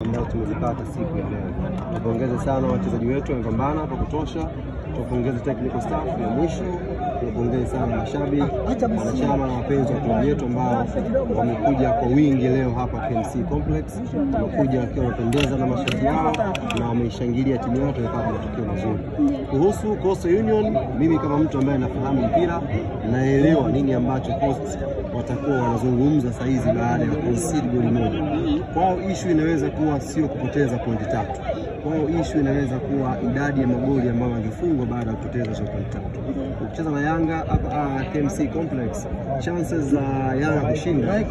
ambazo tumezipata siku ya leo. Tupongeze sana wachezaji wetu wamepambana kwa kutosha. Tupongeze technical staff ya mwisho. Tupongeze sana mashabiki, wanachama na wapenzi wa klabu yetu ambao wamekuja kwa wingi leo hapa KMC Complex. Wamekuja wakiwa wanapendeza na mashati yao na wameishangilia timu yao, tumepata matokeo mazuri. Kuhusu Coastal Union, mimi kama mtu ambaye nafahamu mpira, naelewa nini ambacho Coast watakuwa wanazungumza saa hizi baada ya concede goli moja. Kwao issue inaweza kuwa sio kupoteza pointi 3. Kwao issue inaweza kuwa idadi ya magoli ambayo wangefungwa baada ya kupoteza hizo pointi 3. Ukicheza na Yanga hapa KMC Complex, chances za Yanga kushinda ni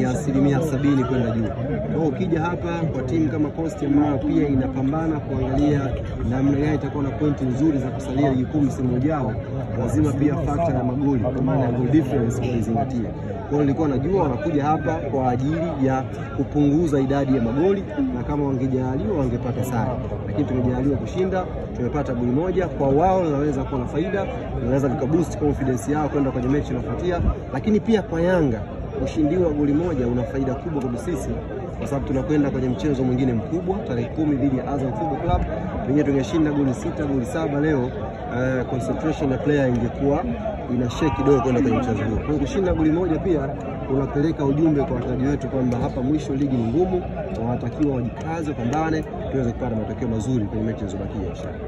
70% kwenda juu. Kwa ukija hapa kwa timu kama Coast ambayo pia inapambana kuangalia namna gani itakuwa na pointi nzuri za kusalia ligi kuu msimu ujao, lazima pia factor ya magoli kwa maana ya goal difference kuizingatia. Kwa nilikuwa najua wanakuja hapa kwa ajili ya kupunguza idadi ya magoli, na kama wangejaliwa wangepata sare, lakini tumejaliwa kushinda, tumepata goli moja. Kwa wao linaweza kuwa na faida, linaweza likaboost confidence yao kwenda kwenye mechi inayofuatia. Lakini pia kwa Yanga ushindi wa goli moja una faida kubwa kwa sisi, kwa sababu tunakwenda kwenye mchezo mwingine mkubwa tarehe 10 dhidi ya Azam Football Club. Wenyewe tungeshinda goli 6 goli 7 leo, concentration ya player ingekuwa ina shake kidogo kwenda kwenye mchezo huo. Kwa kushinda goli moja pia unapeleka ujumbe kwa wachezaji wetu kwamba hapa mwisho ligi ni ngumu, wanatakiwa wajikaze, pambane, tuweze kupata matokeo mazuri kwenye mechi zilizobakia.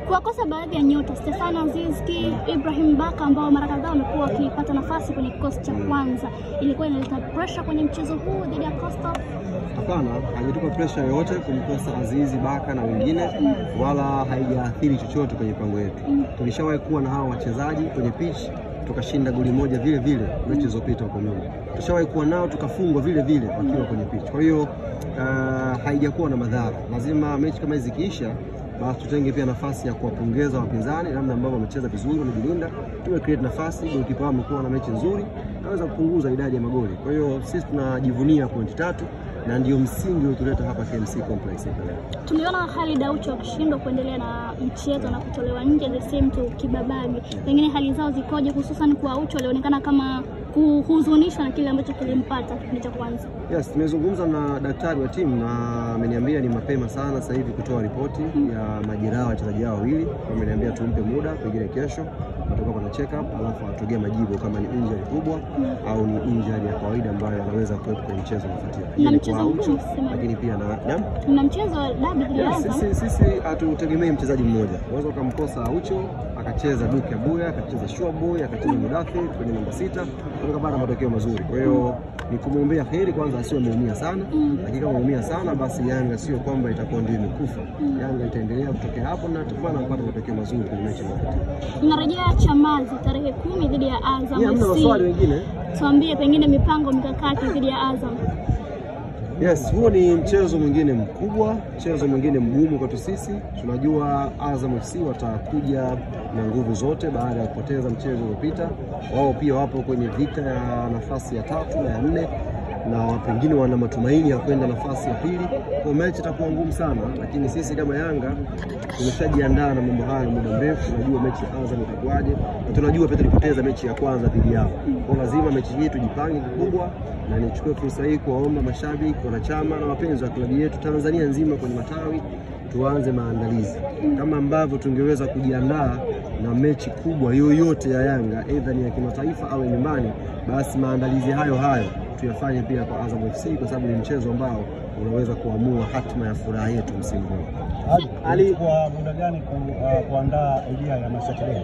Kwa kosa baadhi ya nyota Stefano Azizki, Ibrahim Baka ambao mara kadhaa wamekuwa wakipata nafasi kwenye kikosi cha kwanza, ilikuwa inaleta pressure kwenye mchezo huu dhidi ya Coastal? Hapana, haijatupa pressure yoyote kumkosa Azizi, Baka na wengine, wala haijaathiri chochote kwenye mipango yetu. Tulishawahi kuwa na hao wachezaji kwenye pitch, tukashinda goli moja vile vile mechi zilizopita huko nyuma. Tushawahi kuwa nao tukafungwa vile vile wakiwa kwenye pitch. Kwa hiyo haijakuwa na madhara. Lazima mechi kama hizi zikiisha, basi tutenge pia nafasi ya kuwapongeza wapinzani namna ambao wamecheza vizuri, wamejilinda. Tume create nafasi, goalkeeper wao amekuwa na mechi nzuri, naweza kupunguza idadi ya magoli. Kwa hiyo sisi tunajivunia pointi 3 na ndio msingi uliotuleta hapa KMC Complex leo. Tuliona Khalid Aucho akishindwa kuendelea na mchezo na kutolewa nje the same to Kibabage. Pengine hali zao zikoje, hususan kwa Aucho alionekana kama kuhuzunishwa na kile ambacho kilimpata kipindi cha kwanza? Yes, tumezungumza na daktari wa timu na ameniambia ni mapema sana sasa hivi kutoa ripoti ya majeraha ya wachezaji hao wawili. Ameniambia tumpe muda, pengine kesho tutakuwa na check up, alafu atugee majibu kama ni injury kubwa au ni injury ya kawaida ambayo anaweza kuwepo kwenye mchezo unaofuatia. Na mchezo huu lakini pia na mchezo dabi dhidi ya Azam. Sisi hatutegemei mchezaji mmoja. Unaweza kumkosa Aucho akacheza Duke Abuya, akacheza Shuaboy, akacheza Mudathir kwenye namba 6, tukapata matokeo mazuri. Kwa hiyo ni kumwombea heri kwanza asiwe ameumia sana, lakini kama ameumia sana basi Yanga sio kwamba itakuwa ndio imekufa. Yanga itaendelea kutokea hapo na tutakuwa tunapata matokeo mazuri kwenye mechi inayofuatia. Tunarejea Chamazi tarehe 10 dhidi ya Azam. Hamna maswali mengine. Tuambie pengine mipango mikakati dhidi ya Azam. Yes, huo ni mchezo mwingine mkubwa, mchezo mwingine mgumu kwetu sisi. Tunajua Azam FC watakuja na nguvu zote baada ya kupoteza mchezo uliopita. Wao pia wapo kwenye vita ya nafasi ya 3 na ya 4 na pengine wana matumaini ya kwenda nafasi ya 2. Kwa mechi itakuwa ngumu sana, lakini sisi kama Yanga tumeshajiandaa na mambo hayo muda mrefu. Tunajua mechi ya Azam itakuwaje, na tunajua pia tulipoteza mechi ya kwanza dhidi yao. Kwa lazima mechi hii tujipange kikubwa, na nichukue fursa hii kuwaomba mashabiki, wanachama na wapenzi wa klabu yetu Tanzania nzima kwenye matawi, tuanze maandalizi kama ambavyo tungeweza kujiandaa na mechi kubwa yoyote ya Yanga, aidha ni ya kimataifa au nyumbani. Basi maandalizi hayo tuyafanye pia kwa Azam FC, kwa sababu ni mchezo ambao unaweza kuamua hatima ya furaha yetu msimu huu. Kwa muda gani kuandaa idea ya Mashati Day?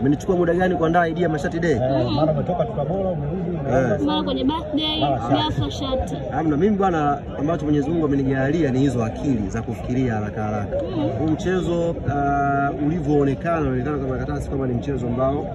Umenichukua muda gani kuandaa idea ya Mashati Day? Maana umetoka Tabora umerudi mara kwenye birthday ya Shati. Hamna, mimi bwana, ambacho Mwenyezi Mungu amenijalia ni hizo akili za kufikiria haraka haraka. Huu mchezo ulivyoonekana kama karatasi kama ni mchezo ambao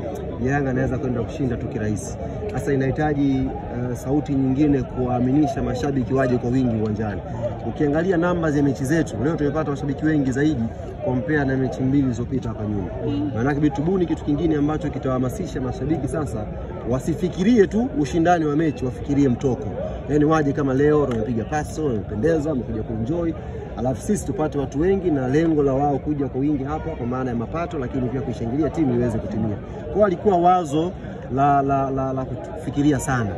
Yanga anaweza kwenda kushinda tu kirahisi. Sasa inahitaji sauti nyingine kuwaaminisha mashabiki waje kwa wingi uwanjani. Ukiangalia namba za mechi zetu leo tumepata mashabiki wengi zaidi compare na mechi mbili zilizopita hapa nyuma. Maana bitubuni kitu kingine ambacho kitawahamasisha mashabiki sasa wasifikirie tu ushindani wa mechi, wafikirie mtoko. Yaani waje kama leo wamepiga paso, wamependeza, wamekuja kuenjoy, alafu sisi tupate watu wengi na lengo la wao kuja kwa wingi hapa kwa maana ya mapato, lakini pia kushangilia timu iweze kutimia. Kwa alikuwa wazo la kufikiria sana.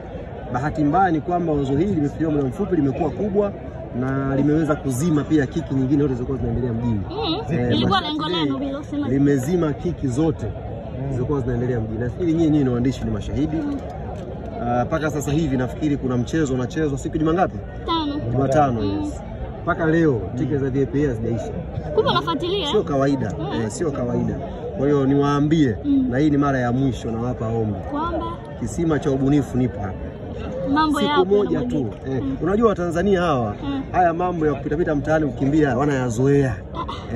Bahati mbaya ni kwamba wazo hili limefikia muda mfupi, limekuwa kubwa na limeweza kuzima pia kiki nyingine zote zilizokuwa zinaendelea mjini. Ilikuwa lengo lenu bila usema. Limezima kiki zote zilizokuwa zinaendelea mjini. Nafikiri nyinyi ni waandishi, ni mashahidi. Paka sasa hivi nafikiri kuna mchezo unachezwa siku Jumangapi? Jumatano, yes. Paka leo tiketi za VIP hazijaisha. Kumbe unafuatilia? Sio kawaida. Sio kawaida. Kwa hiyo niwaambie na hii ni mara ya mwisho nawapa ombi. Kwamba kisima cha ubunifu nipo hapa. Mambo siku moja tu. Unajua Watanzania hawa haya mambo ya kupita mtaani kukimbia wanayazoea.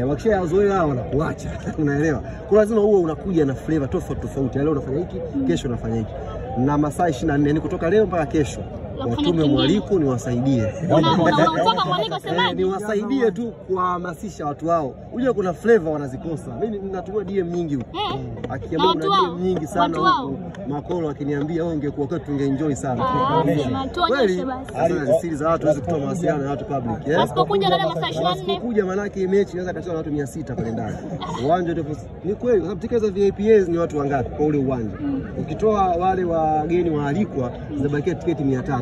Wakishayazoea wanakuacha. Unaelewa? Kwa lazima uwe unakuja na flavor tofauti. Leo unafanya hiki, kesho unafanya hiki. Na masaa 24 ni kutoka leo mpaka kesho. Watume mwaliko niwasaidie. Unataka mwaliko semaje? Niwasaidie tu kuhamasisha watu wao. Unajua kuna flavor wanazikosa. Mimi ninatumia DM nyingi huko. Akiambia una DM nyingi sana huko. Makolo akiniambia wewe ungekuwa kwetu tungeenjoy sana. Tuonyeshe basi. Siri za watu kutoa mawasiliano na watu public. Wasipokuja ndani ya masaa 24. Kuja manake mechi inaweza kacheza na watu 600 pale ndani. Uwanja ni kweli kwa sababu tiketi za VIPs ni watu wangapi kwa ule uwanja? Ukitoa wale wageni waalikwa zinabakia tiketi 300.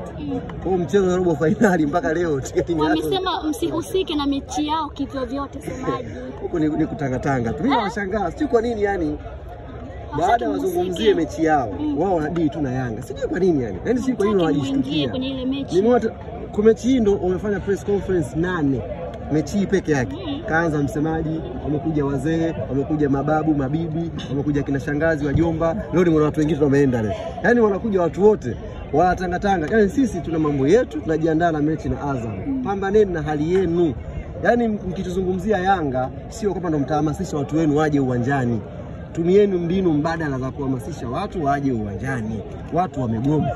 Kwa mchezo wa robo finali mpaka leo tiketi 300. Wamesema msihusike na mechi yao kivyo vyote semaji. Huko ni kutangatanga. Mimi nawashangaa sijui kwa nini yani baada wazungumzie mechi yao wao wanadili tu na Yanga. Sijui kwa nini yani. Yaani sijui kwa nini wanajishtukia kwenye ile mechi. Nimeona kwa mechi hii ndo wamefanya press conference 8. Mechi hii peke yake. Kaanza msemaji, wamekuja wazee, wamekuja mababu, mabibi, wamekuja kina shangazi, wajomba. Leo ni watu wengine wameenda leo. Yaani wanakuja watu wote wanatangatanga. Yaani sisi tuna mambo yetu, tunajiandaa na mechi na Azam. Pambaneni na hali yenu. Yaani mkituzungumzia Yanga sio kwamba ndo mtahamasisha watu wenu waje uwanjani. Tumieni mbinu mbadala za kuhamasisha watu waje uwanjani. Watu wamegoma.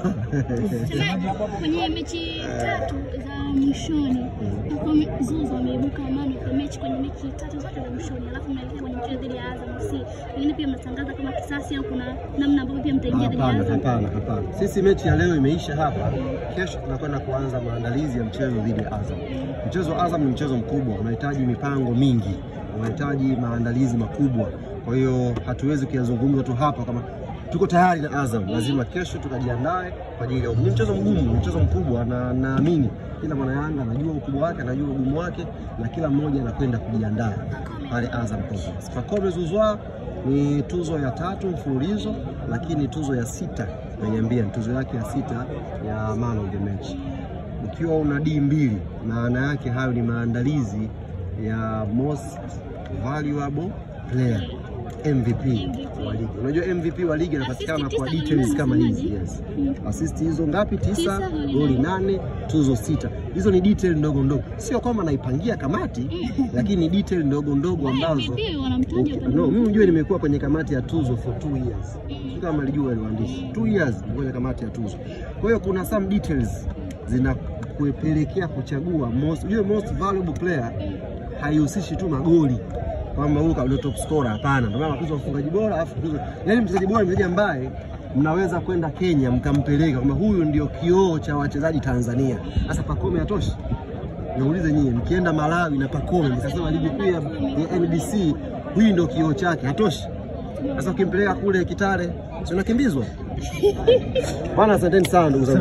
Kwenye mechi 3 za mwishoni, Zuzu ameibuka man of the match kwenye mechi 3 zote za mwishoni. Alafu mnaelekea kwenye mchezo dhidi ya Azam FC. Lakini pia mnatangaza kama kisasi au kuna namna ambayo pia mtaingia dhidi ya Azam? Hapana. Sisi mechi ya leo imeisha hapa. Kesho tunakwenda kuanza maandalizi ya mchezo dhidi ya Azam. Mchezo wa Azam ni mchezo mkubwa, unahitaji mipango mingi, unahitaji maandalizi makubwa. Kwa hiyo hatuwezi kuyazungumza tu hapa kama tuko tayari na Azam. Lazima kesho tukajiandae kwa ajili ya mchezo mgumu, mchezo mkubwa, na naamini kila mwana Yanga anajua ukubwa wake, anajua ugumu wake, na kila mmoja anakwenda kujiandaa pale Azam Complex. Pacome Zouzoua ni tuzo ya 3 mfululizo, lakini tuzo ya 6 naniambia tuzo yake ya 6 ya man of the match. Ukiwa una D2 maana yake hayo ni maandalizi ya most valuable player, MVP wa ligi. Unajua MVP wa ligi anapatikana kwa details kama hizi. Yes. Assist hizo ngapi? 9, goli 8, tuzo 6. Hizo ni detail ndogo ndogo. Sio kama naipangia kamati, lakini detail ndogo ndogo ambazo mimi unajua nimekuwa kwenye kamati ya tuzo for 2 years. Sio kama alijua ile waandishi. 2 years kwenye kamati ya tuzo. Kwa hiyo kuna some details zinakuelekea kuchagua most valuable player. Haihusishi tu magoli kwamba huyu ndio top scorer, hapana. Ndio maana tuzo mfungaji bora afu yani mchezaji bora ni mchezaji ambaye mnaweza kwenda Kenya mkampeleka kama huyu ndio kioo cha wachezaji Tanzania. Sasa Pacome atoshi? Naulize nyinyi, mkienda Malawi na Pacome mkasema ligi kuu ya NBC huyu ndio kioo chake, hatoshi? Sasa ukimpeleka kule Kitale si unakimbizwa? Bwana asanteni sana ndugu zangu.